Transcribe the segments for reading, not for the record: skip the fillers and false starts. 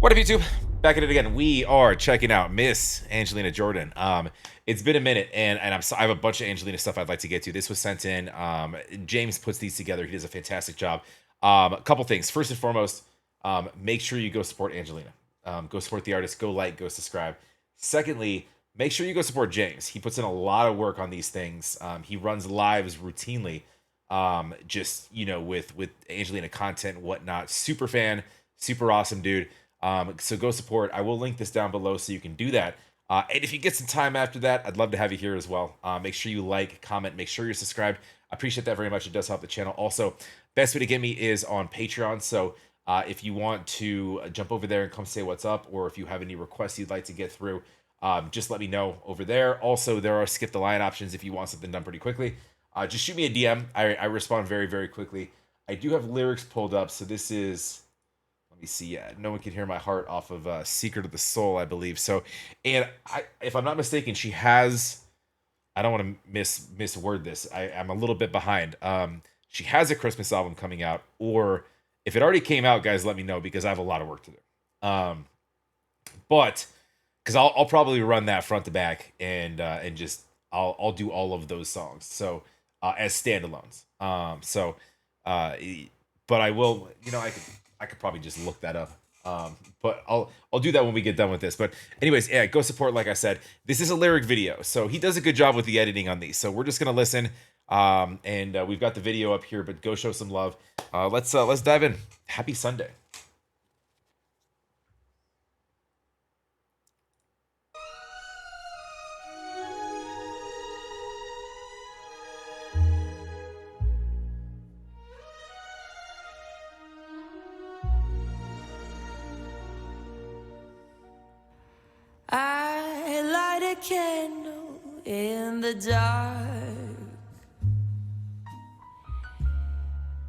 What up, YouTube? Back at it again. We are checking out Miss Angelina Jordan. It's been a minute, and I have a bunch of Angelina stuff I'd like to get to. This was sent in. James puts these together. He does a fantastic job. A couple things. First and foremost, make sure you go support Angelina. Go support the artist. Go like. Go subscribe. Secondly, make sure you go support James. He puts in a lot of work on these things. He runs lives routinely. Just with Angelina content and whatnot. Super fan. Super awesome dude. So go support. I will link this down below so you can do that. And if you get some time after that, I'd love to have you here as well. Make sure you like, comment, make sure you're subscribed. I appreciate that very much. It does help the channel. Also, best way to get me is on Patreon. So if you want to jump over there and come say what's up, or if you have any requests you'd like to get through, just let me know over there. Also, there are skip the line options if you want something done pretty quickly. Just shoot me a DM. I respond very, very quickly. I do have lyrics pulled up. So this is... Let me see. Yeah, No One Can Hear My Heart off of Secret of the Soul, I believe. So, and if I'm not mistaken, she has. I don't want to misword this. I'm a little bit behind. She has a Christmas album coming out, or if it already came out, guys, let me know because I have a lot of work to do. But because I'll probably run that front to back and just I'll do all of those songs. So as standalones. But I will. I could probably just look that up. But I'll do that when we get done with this. But anyways, yeah, go support. Like I said, this is a lyric video, so he does a good job with the editing on these. So we're just gonna listen. And we've got the video up here, but go show some love. Let's dive in. Happy Sunday. I light a candle in the dark.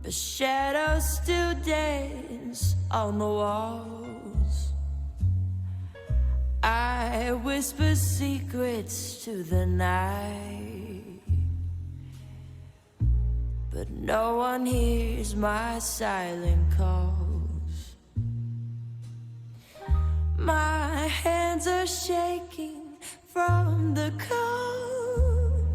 The shadows still dance on the walls. I whisper secrets to the night, but no one hears my silent calls. My hands are shaking from the cold.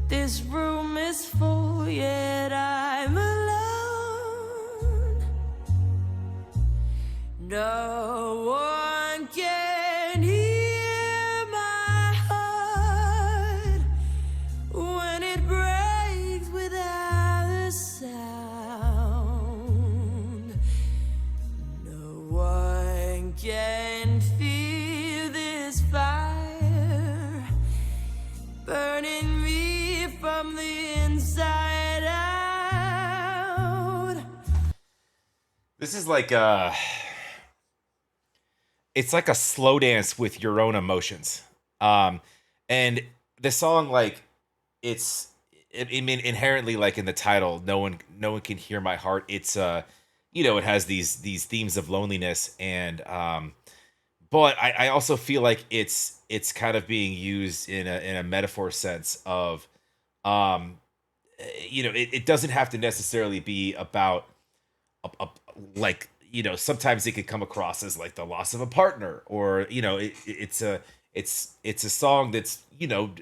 This room is full, yet I'm alone. No one can hear my heart when it breaks without a sound. No one can feel this fire burning me from the inside out. This is like it's like a slow dance with your own emotions. And the song, like, I mean, inherently, like in the title, no one can hear my heart. It's it has these themes of loneliness, and but I also feel like it's kind of being used in a metaphor sense of it doesn't have to necessarily be about like, sometimes it could come across as like the loss of a partner, or it's a song that's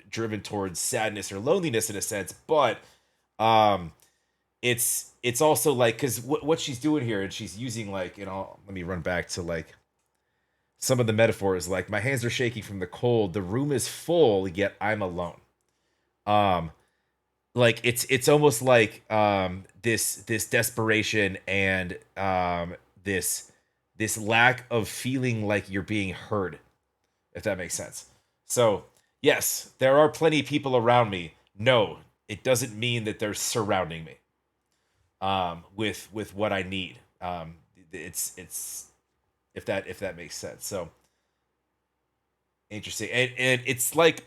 driven towards sadness or loneliness in a sense, but um it's also like, because what she's doing here, and she's using, like, let me run back to like some of the metaphors, like, my hands are shaking from the cold, the room is full, yet I'm alone. um like, it's almost like this desperation, and this lack of feeling like you're being heard, if that makes sense. So yes, there are plenty of people around me. No, it doesn't mean that they're surrounding me with what I need. It's if that makes sense. So interesting. And it's like,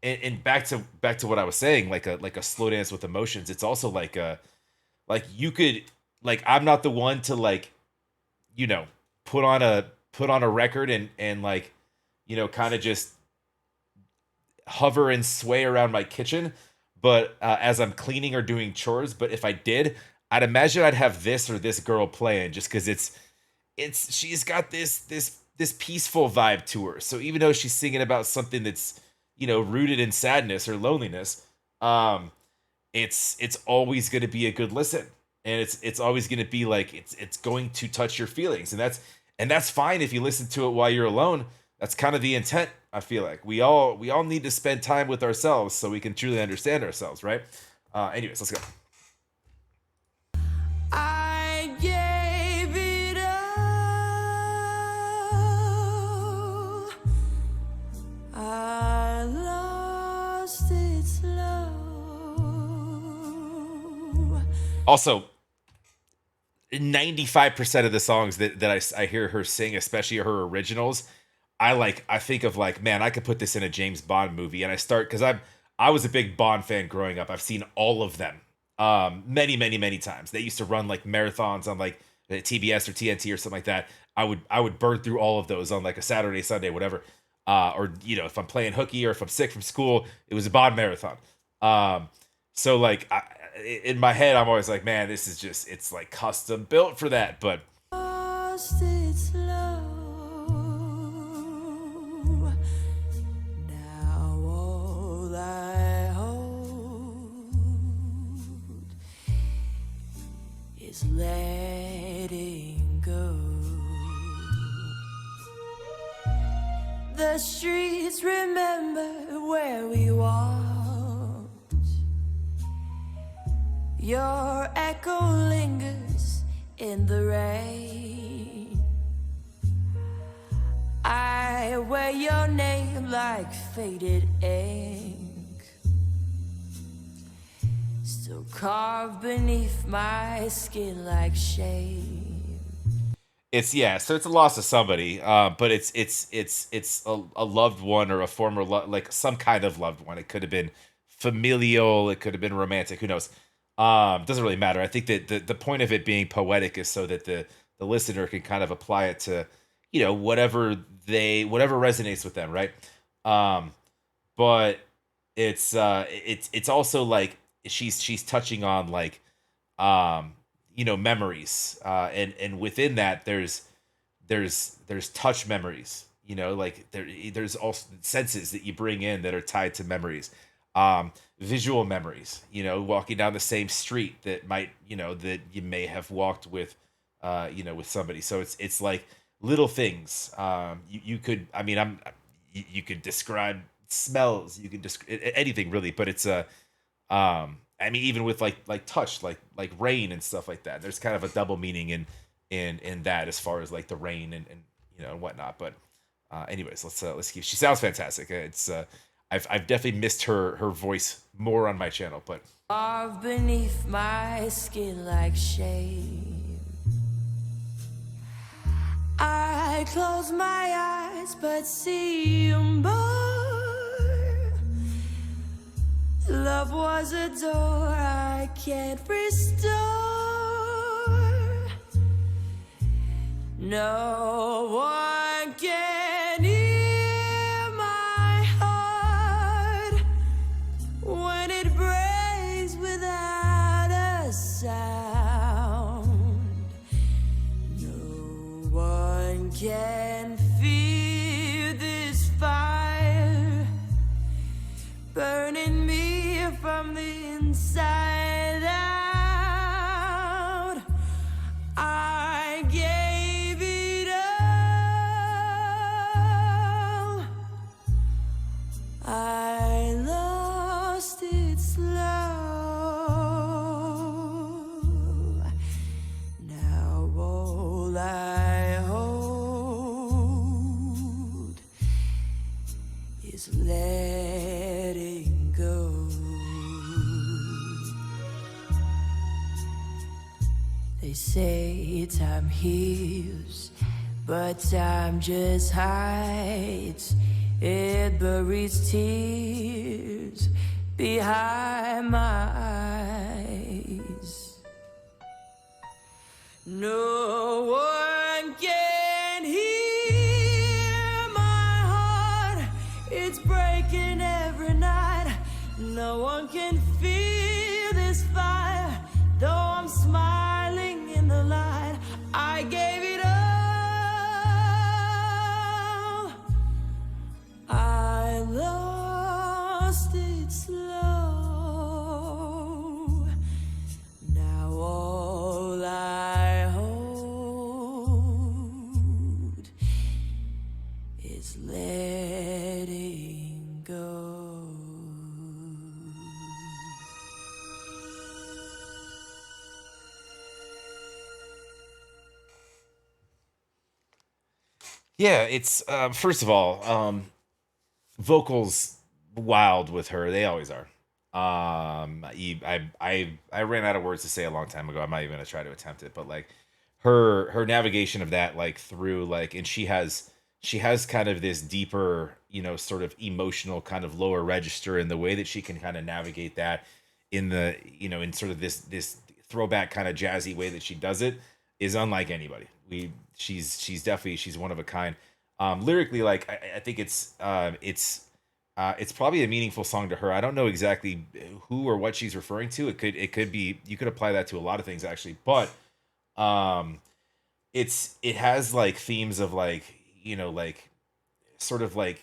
and back to what I was saying, like a slow dance with emotions. It's also like you could, like, I'm not the one to, like, you know put on a record and like, kind of just hover and sway around my kitchen, but as I'm cleaning or doing chores. But if I did, I'd imagine I'd have this or this girl playing, just because she's got this peaceful vibe to her. So even though she's singing about something that's, rooted in sadness or loneliness, um, it's always going to be a good listen, and it's always going to be like it's going to touch your feelings, and that's fine if you listen to it while you're alone. That's kind of the intent. I feel like we all need to spend time with ourselves so we can truly understand ourselves, right? Anyways, let's go. I gave it all. I lost its love. Also, 95% of the songs that I hear her sing, especially her originals, I think of like, man, I could put this in a James Bond movie. And I start because I was a big Bond fan growing up. I've seen all of them many, many, many times. They used to run like marathons on like TBS or TNT or something like that. I would burn through all of those on like a Saturday, Sunday, whatever. Or if I'm playing hooky or if I'm sick from school, it was a Bond marathon. So like in my head, I'm always like, man, this is just, it's like custom built for that. But Lost its love. Now all I hold is letting go. The streets remember where we walked. Your echo lingers in the rain. I wear your name like faded ink, still carved beneath my skin like shame. so it's a loss of somebody, but it's a loved one or a former like some kind of loved one. It could have been familial, it could have been romantic, who knows. Doesn't really matter. I think that the point of it being poetic is so that the listener can kind of apply it to, whatever resonates with them, right? But it's also like she's touching on like memories, and within that there's touch memories, like there's also senses that you bring in that are tied to memories, visual memories, walking down the same street that might, that you may have walked with, with somebody. So it's like little things. You could, I mean, you could describe smells, you could describe anything really, but it's I mean, even with like touch, like rain and stuff like that, there's kind of a double meaning in that, as far as like the rain and and whatnot. But anyways, let's keep. She sounds fantastic. It's I've definitely missed her voice more on my channel, but Carved beneath my skin like shame. I close my eyes but see you more. Love was a door I can't restore. No one can hear my heart when it breaks without a sound. No one can feel this fire burning me from the inside out. I gave it all. I lost its love. Now all I hold is letting go. They say time heals, but time just hides. It buries tears behind my eyes. No one can hear my heart. It's breaking every night. No one can feel this fire. Though I'm smiling in the light, I gave it all. Yeah, it's first of all, vocals wild with her. They always are. I ran out of words to say a long time ago. I'm not even gonna try to attempt it, but like her navigation of that, like through like, and she has kind of this deeper, sort of emotional kind of lower register, in the way that she can kind of navigate that in the, in sort of this throwback kind of jazzy way that she does it, is unlike anybody. She's definitely, she's one of a kind. Lyrically, like I think it's probably a meaningful song to her. I don't know exactly who or what she's referring to. It could be, you could apply that to a lot of things actually, but um, it has like themes of like, like sort of like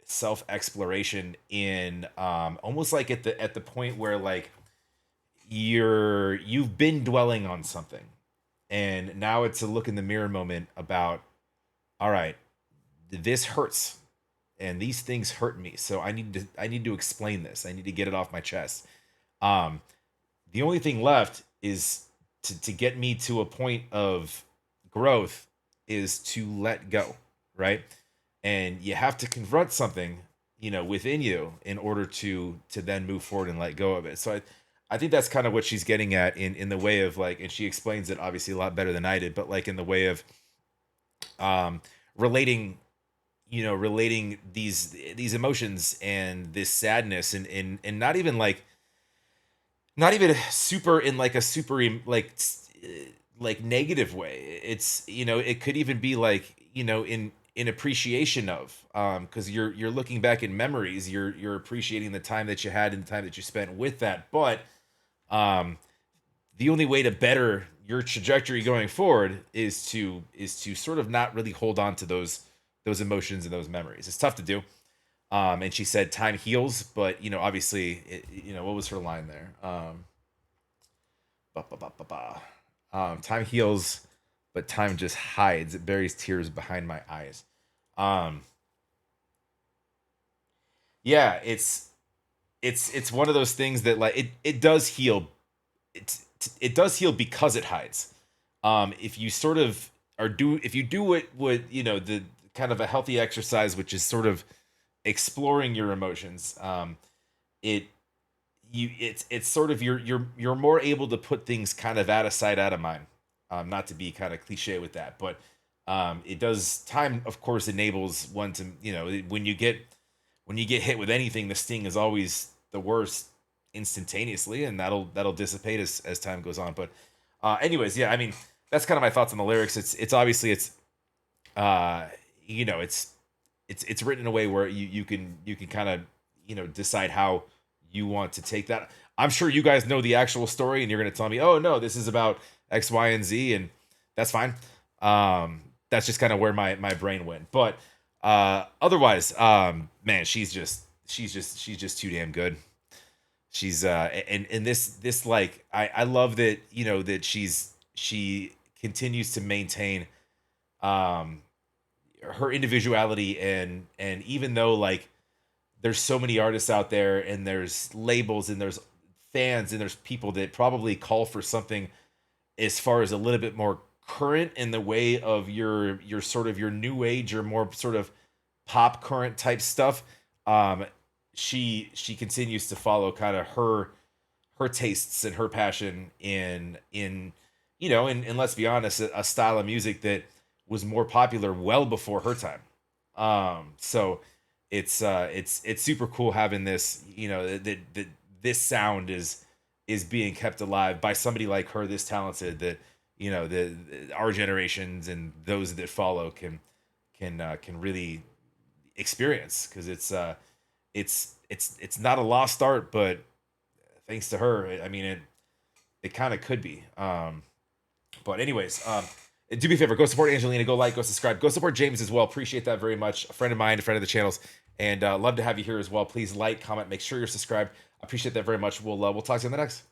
self exploration in almost like at the point where like you've been dwelling on something, and now it's a look in the mirror moment about, all right, this hurts, and these things hurt me, so I need to explain this. I need to get it off my chest. um the only thing left is to get me to a point of growth, is to let go, right? And you have to confront something, within you, in order to then move forward and let go of it. So I think that's kind of what she's getting at, in the way of like, and she explains it obviously a lot better than I did, but like in the way of um relating, relating these emotions and this sadness, and not even super in like a super like negative way. It's, it could even be like, in appreciation of, because you're looking back in memories, you're appreciating the time that you had and the time that you spent with that. But um the only way to better your trajectory going forward is to sort of not really hold on to those emotions and those memories. It's tough to do. And she said time heals, but obviously, what was her line there? Ba, ba, ba, ba, ba. Time heals, but time just hides. It buries tears behind my eyes. Um, yeah, it's one of those things that like it does heal. It does heal because it hides. If you sort of if you do what the kind of a healthy exercise, which is sort of exploring your emotions, it it's sort of, you're more able to put things kind of out of sight, out of mind. Not to be kind of cliche with that, but it does, time of course enables one to, when you get hit with anything, the sting is always the worst instantaneously, and that'll dissipate as time goes on. But anyways, yeah, I mean, that's kind of my thoughts on the lyrics. It's obviously, uh you know it's written in a way where you can kind of, decide how you want to take that. I'm sure you guys know the actual story, and you're going to tell me, oh no, this is about X, Y, and Z, and that's fine. That's just kind of where my brain went. But otherwise, man, she's just too damn good. She's and this like, I love that, that she continues to maintain um her individuality, and even though like there's so many artists out there, and there's labels, and there's fans, and there's people that probably call for something as far as a little bit more current, in the way of your sort of your new age, or more sort of pop current type stuff. um she continues to follow kind of her tastes and her passion in and let's be honest, a style of music that was more popular well before her time. So it's super cool having this, that this sound is being kept alive by somebody like her, this talented, that our generations and those that follow can really experience, because it's not a lost art, but thanks to her, I mean, it kind of could be. But anyways, do me a favor, go support Angelina, go like, go subscribe, go support James as well. Appreciate that very much. A friend of mine, a friend of the channels, and love to have you here as well. Please like, comment, make sure you're subscribed. I appreciate that very much. We'll talk to you in the next.